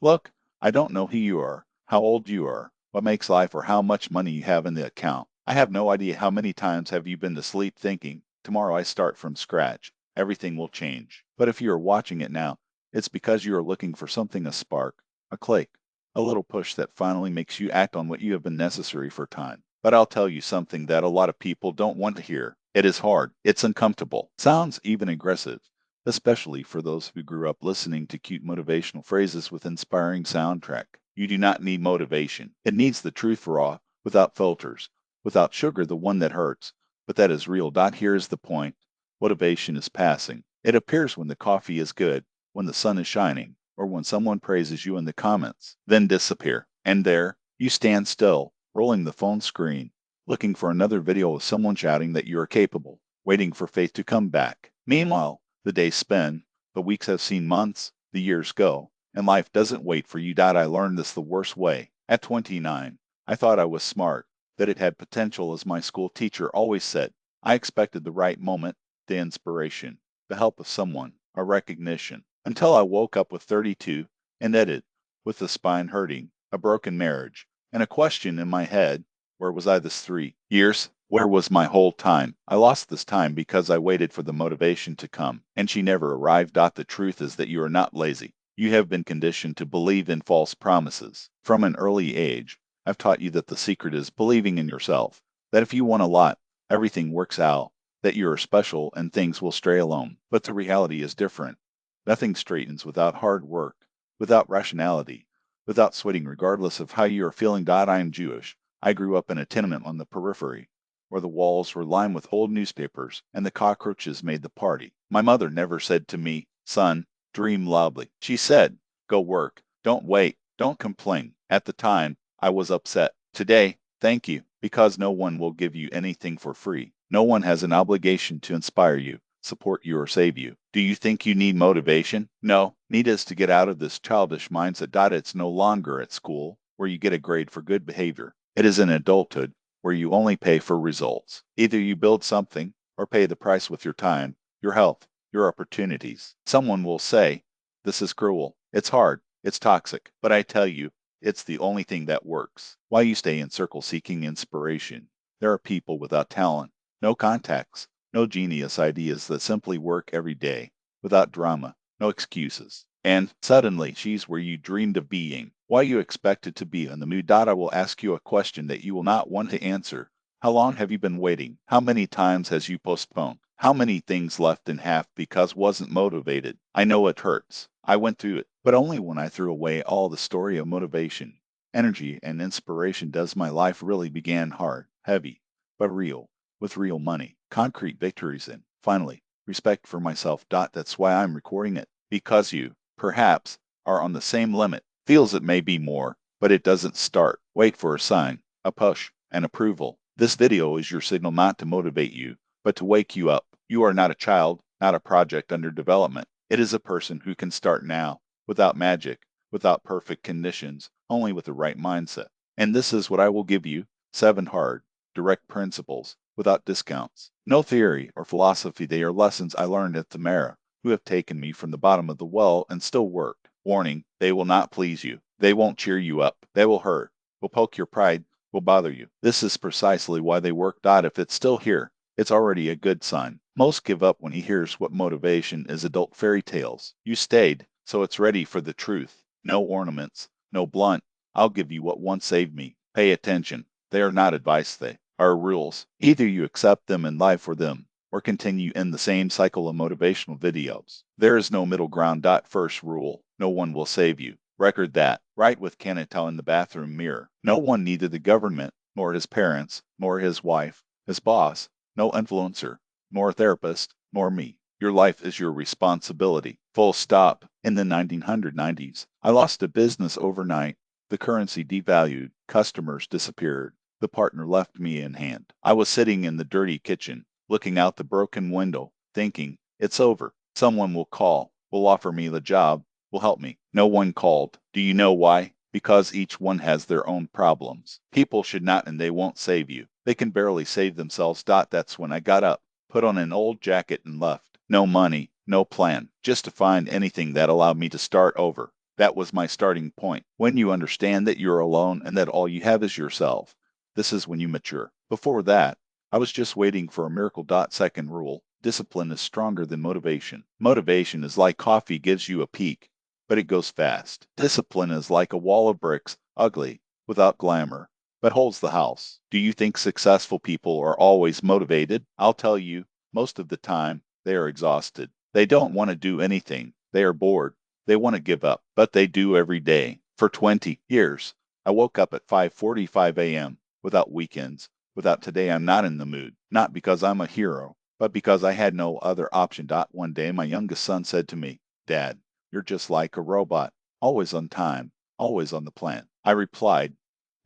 Look, I don't know who you are, how old you are, what makes life, or how much money you have in the account. I have no idea how many times have you been to sleep thinking, tomorrow I start from scratch. Everything will change. But if you are watching it now, it's because you are looking for something, a spark, a click, a little push that finally makes you act on what you have been necessary for time. But I'll tell you something that a lot of people don't want to hear. It is hard. It's uncomfortable. Sounds even aggressive, especially for those who grew up listening to cute motivational phrases with inspiring soundtrack. You do not need motivation. It needs the truth raw, without filters, without sugar, the one that hurts, but that is real. Here is the point. Motivation is passing. It appears when the coffee is good, when the sun is shining, or when someone praises you in the comments, then disappear. And there, you stand still, rolling the phone screen, looking for another video of someone shouting that you are capable, waiting for faith to come back. Meanwhile, the days spin, the weeks have seen months, the years go, and life doesn't wait for you. I learned this the worst way. At 29, I thought I was smart, that it had potential, as my school teacher always said. I expected the right moment, the inspiration, the help of someone, a recognition, until I woke up with 32 and edited, with the spine hurting, a broken marriage, and a question in my head: where was I this 3 years? Where was my whole time? I lost this time because I waited for the motivation to come, and she never arrived. The truth is that you are not lazy. You have been conditioned to believe in false promises. From an early age, I've taught you that the secret is believing in yourself, that if you want a lot, everything works out, that you are special and things will stray alone. But the reality is different. Nothing straightens without hard work, without rationality, without sweating, regardless of how you are feeling. I am Jewish. I grew up in a tenement on the periphery, where the walls were lined with old newspapers, and the cockroaches made the party. My mother never said to me, "Son, dream loudly." She said, "Go work. Don't wait. Don't complain." At the time, I was upset. Today, thank you, because no one will give you anything for free. No one has an obligation to inspire you, support you, or save you. Do you think you need motivation? No. Need is to get out of this childish mindset. It's no longer at school, where you get a grade for good behavior. It is in adulthood, where you only pay for results. Either you build something or pay the price with your time, your health, your opportunities. Someone will say, "This is cruel. It's hard. It's toxic." But I tell you, it's the only thing that works. Why you stay in circles seeking inspiration? There are people without talent, no contacts, no genius ideas, that simply work every day, without drama, no excuses. And suddenly, she's where you dreamed of being. Why you expected to be in the mood. I will ask you a question that you will not want to answer. How long have you been waiting? How many times has you postponed? How many things left in half because wasn't motivated? I know it hurts. I went through it, but only when I threw away all the story of motivation, energy, and inspiration does my life really began hard, heavy, but real, with real money, concrete victories, and finally, respect for myself. That's why I'm recording it, because you, perhaps, are on the same limit. Feels it may be more, but it doesn't start. Wait for a sign, a push, an approval. This video is your signal, not to motivate you, but to wake you up. You are not a child, not a project under development. It is a person who can start now, without magic, without perfect conditions, only with the right mindset. And this is what I will give you: 7 hard, direct principles, without discounts. No theory or philosophy. They are lessons I learned at Tamara, who have taken me from the bottom of the well and still worked. Warning, they will not please you. They won't cheer you up. They will hurt, will poke your pride, will bother you. This is precisely why they work. If it's still here, it's already a good sign. Most give up when he hears what motivation is: adult fairy tales. You stayed, so it's ready for the truth. No ornaments, no blunt. I'll give you what once saved me. Pay attention. They are not advice, they are rules. Either you accept them in life or or continue in the same cycle of motivational videos. There is no middle ground. First rule: no one will save you. Record that. Write with Kanata in the bathroom mirror. No one, neither the government, nor his parents, nor his wife, his boss, no influencer, nor therapist, nor me. Your life is your responsibility. Full stop. In the 1990s, I lost a business overnight. The currency devalued, customers disappeared, the partner left me in hand. I was sitting in the dirty kitchen, looking out the broken window, thinking, it's over. Someone will call, will offer me the job, will help me. No one called. Do you know why? Because each one has their own problems. People should not, and they won't save you. They can barely save themselves. That's when I got up, put on an old jacket, and left. No money, no plan, just to find anything that allowed me to start over. That was my starting point. When you understand that you're alone and that all you have is yourself, this is when you mature. Before that, I was just waiting for a miracle. Second rule: discipline is stronger than motivation. Motivation is like coffee, gives you a peak, but it goes fast. Discipline is like a wall of bricks, ugly, without glamour, but holds the house. Do you think successful people are always motivated? I'll tell you, most of the time, they are exhausted. They don't want to do anything. They are bored. They want to give up, but they do every day. For 20 years, I woke up at 5:45 a.m. without weekends, without today I'm not in the mood, not because I'm a hero, but because I had no other option. One day, my youngest son said to me, "Dad, you're just like a robot, always on time, always on the plan." I replied,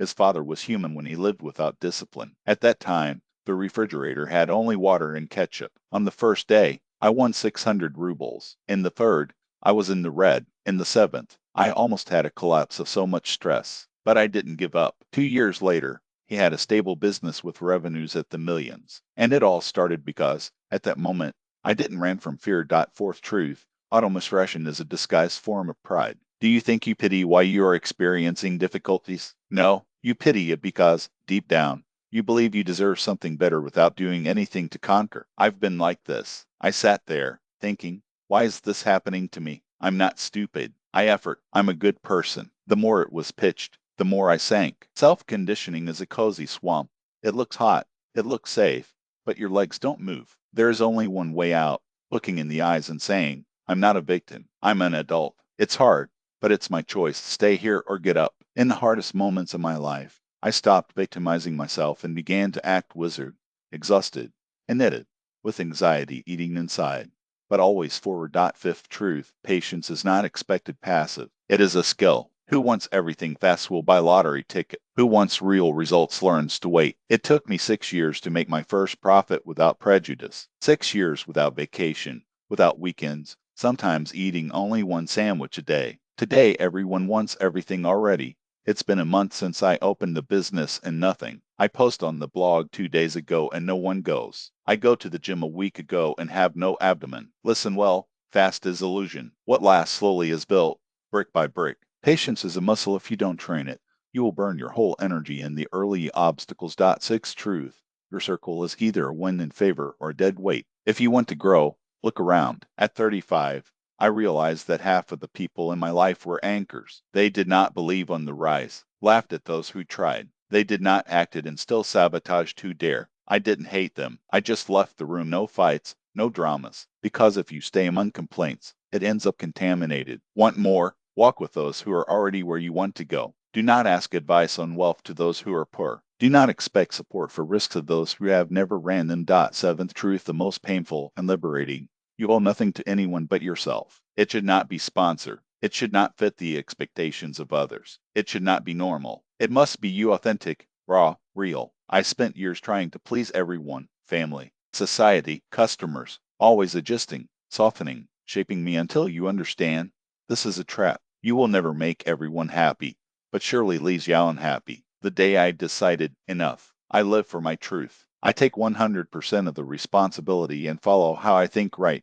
his father was human when he lived without discipline. At that time, the refrigerator had only water and ketchup. On the first day, I won 600 rubles. In the third, I was in the red. In the seventh, I almost had a collapse of so much stress. But I didn't give up. 2 years later, he had a stable business with revenues at the millions. And it all started because, at that moment, I didn't run from fear. Fourth truth: automisration is a disguised form of pride. Do you think you pity why you are experiencing difficulties? No, you pity it because, deep down, you believe you deserve something better without doing anything to conquer. I've been like this. I sat there, thinking, why is this happening to me? I'm not stupid. I effort. I'm a good person. The more it was pitched, the more I sank. Self-conditioning is a cozy swamp. It looks hot. It looks safe. But your legs don't move. There is only one way out: looking in the eyes and saying, I'm not a victim. I'm an adult. It's hard, but it's my choice: stay here or get up. In the hardest moments of my life, I stopped victimizing myself and began to act wizard, exhausted, and knitted, with anxiety eating inside, but always forward. Fifth truth: patience is not expected passive. It is a skill. Who wants everything fast will buy lottery ticket. Who wants real results learns to wait. It took me 6 years to make my first profit without prejudice. 6 years without vacation, without weekends, sometimes eating only one sandwich a day. Today, everyone wants everything already. It's been a month since I opened the business and nothing. I post on the blog 2 days ago and no one goes. I go to the gym a week ago and have no abdomen. Listen well, fast is illusion. What lasts slowly is built, brick by brick. Patience is a muscle. If you don't train it, you will burn your whole energy in the early obstacles. Sixth truth: your circle is either a win in favor or a dead weight. If you want to grow, look around. At 35, I realized that half of the people in my life were anchors. They did not believe on the rise, laughed at those who tried. They did not act it and still sabotaged who dare. I didn't hate them. I just left the room. No fights, no dramas. Because if you stay among complaints, it ends up contaminated. Want more? Walk with those who are already where you want to go. Do not ask advice on wealth to those who are poor. Do not expect support for risks of those who have never ran them. Seventh truth: the most painful and liberating: you owe nothing to anyone but yourself. It should not be sponsored. It should not fit the expectations of others. It should not be normal. It must be you, authentic, raw, real. I spent years trying to please everyone: family, society, customers, always adjusting, softening, shaping me until you understand. This is a trap. You will never make everyone happy, but surely leaves you unhappy. The day I decided enough, I live for my truth. I take 100% of the responsibility and follow how I think right.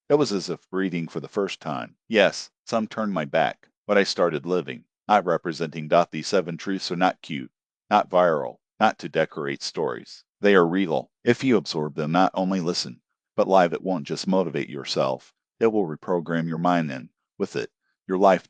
It was as if breathing for the first time. Yes, some turned my back, but I started living, not representing. The seven truths are not cute, not viral, not to decorate stories. They are real. If you absorb them, not only listen, but live, it won't just motivate yourself. It will reprogram your mind and, with it, your life.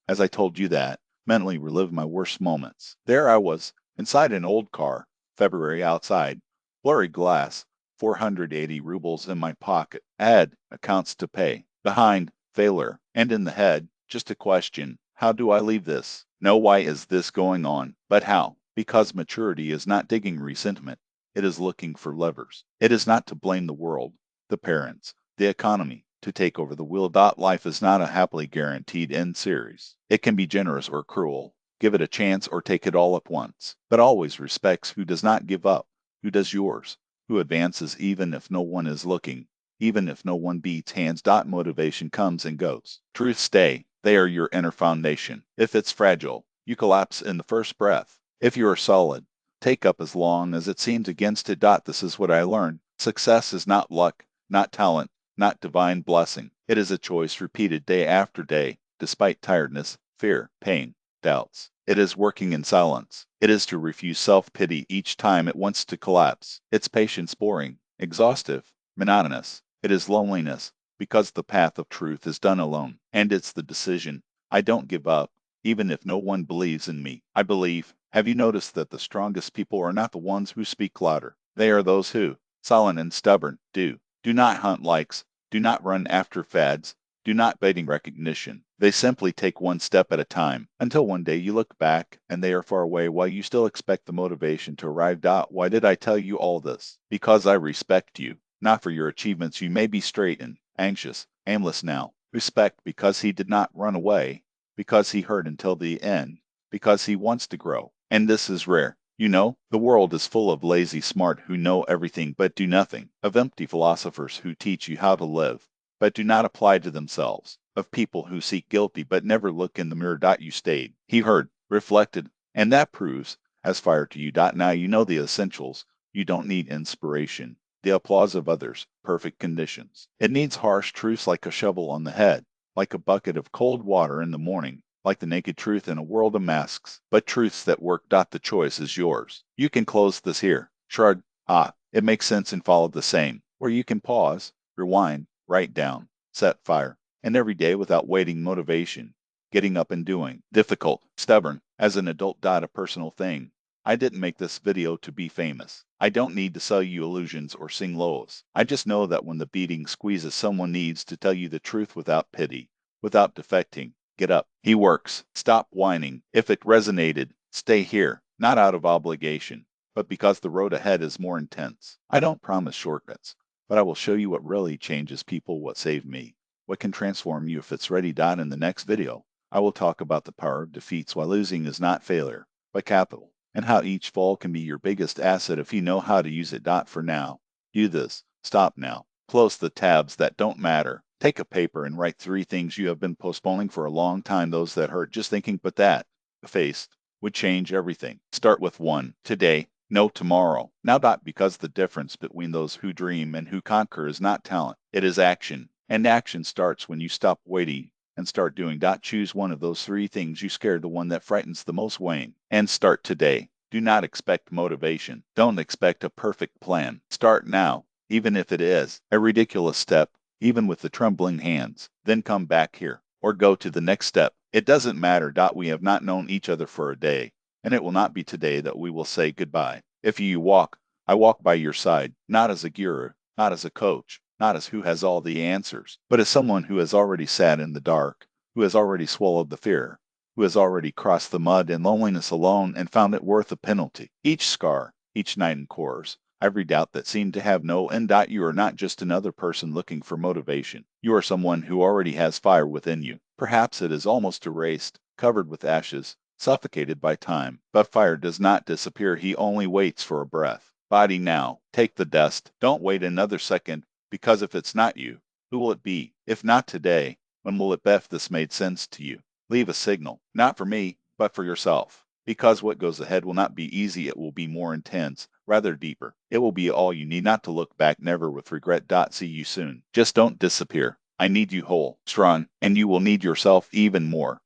As I told you that, mentally relive my worst moments. There I was, inside an old car, February outside, blurry glass, 480 rubles in my pocket. Add accounts to pay. Behind, failure. And in the head, just a question: how do I leave this? No, why is this going on? But how? Because maturity is not digging resentment. It is looking for levers. It is not to blame the world, the parents, the economy, to take over the wheel. Life is not a happily guaranteed end series. It can be generous or cruel. Give it a chance or take it all at once. But always respects who does not give up, who does yours, who advances even if no one is looking, even if no one beats hands. Motivation comes and goes. Truth stay. They are your inner foundation. If it's fragile, you collapse in the first breath. If you are solid, take up as long as it seems against it. This is what I learned. Success is not luck, not talent, not divine blessing. It is a choice repeated day after day. despite tiredness, fear, pain, doubts. It is working in silence. It is to refuse self-pity each time it wants to collapse. It's patience boring, exhaustive, monotonous. It is loneliness, because the path of truth is done alone. And it's the decision. I don't give up, even if no one believes in me. I believe. Have you noticed that the strongest people are not the ones who speak louder? They are those who, silent and stubborn, do. Do not hunt likes. Do not run after fads. Do not baiting recognition. They simply take one step at a time, until one day you look back and they are far away while you still expect the motivation to arrive. Why did I tell you all this? Because I respect you, not for your achievements. You may be straitened, anxious, aimless now. Respect because he did not run away, because he heard until the end, because he wants to grow. And this is rare. You know, the world is full of lazy smart who know everything but do nothing, of empty philosophers who teach you how to live, but do not apply to themselves, of people who seek guilty but never look in the mirror. You stayed. He heard, reflected, and that proves, as fire to you. Now you know the essentials. You don't need inspiration, the applause of others, perfect conditions. It needs harsh truths like a shovel on the head, like a bucket of cold water in the morning, like the naked truth in a world of masks, but truths that work. The choice is yours. You can close this here. Shrug. Ah, it makes sense and follow the same. Or you can pause, rewind, write down, set fire, and every day without waiting motivation, getting up and doing. Difficult, stubborn, as an adult. A personal thing. I didn't make this video to be famous. I don't need to sell you illusions or sing lows. I just know that when the beating squeezes, someone needs to tell you the truth without pity, without defecting. Get up. He works. Stop whining. If it resonated, stay here, not out of obligation, but because the road ahead is more intense. I don't promise shortcuts, but I will show you what really changes people, what saved me, what can transform you if it's ready. In the next video, I will talk about the power of defeats, why losing is not failure, but capital, and how each fall can be your biggest asset if you know how to use it. For now, do this. Stop now. Close the tabs that don't matter. Take a paper and write 3 things you have been postponing for a long time, those that hurt. Just thinking, but that, effaced, would change everything. Start with 1. Today. No tomorrow. Now. Because the difference between those who dream and who conquer is not talent. It is action. And action starts when you stop waiting and start doing. Choose one of those 3 things you scared, the one that frightens the most, Wayne, and start today. Do not expect motivation. Don't expect a perfect plan. Start now, even if it is a ridiculous step, even with the trembling hands. Then come back here, or go to the next step. It doesn't matter. We have not known each other for a day, and it will not be today that we will say goodbye. If you walk, I walk by your side, not as a guru, not as a coach, not as who has all the answers, but as someone who has already sat in the dark, who has already swallowed the fear, who has already crossed the mud and loneliness alone and found it worth a penalty. Each scar, each night in course, every doubt that seemed to have no end. You are not just another person looking for motivation. You are someone who already has fire within you. Perhaps it is almost erased, covered with ashes, suffocated by time. But fire does not disappear. He only waits for a breath. Body now. Take the dust. Don't wait another second, because if it's not you, who will it be? If not today, when will it be? If this made sense to you, leave a signal. Not for me, but for yourself. Because what goes ahead will not be easy. It will be more intense, rather deeper. It will be all you need, not to look back, never with regret. See you soon. Just don't disappear. I need you whole, strong, and you will need yourself even more.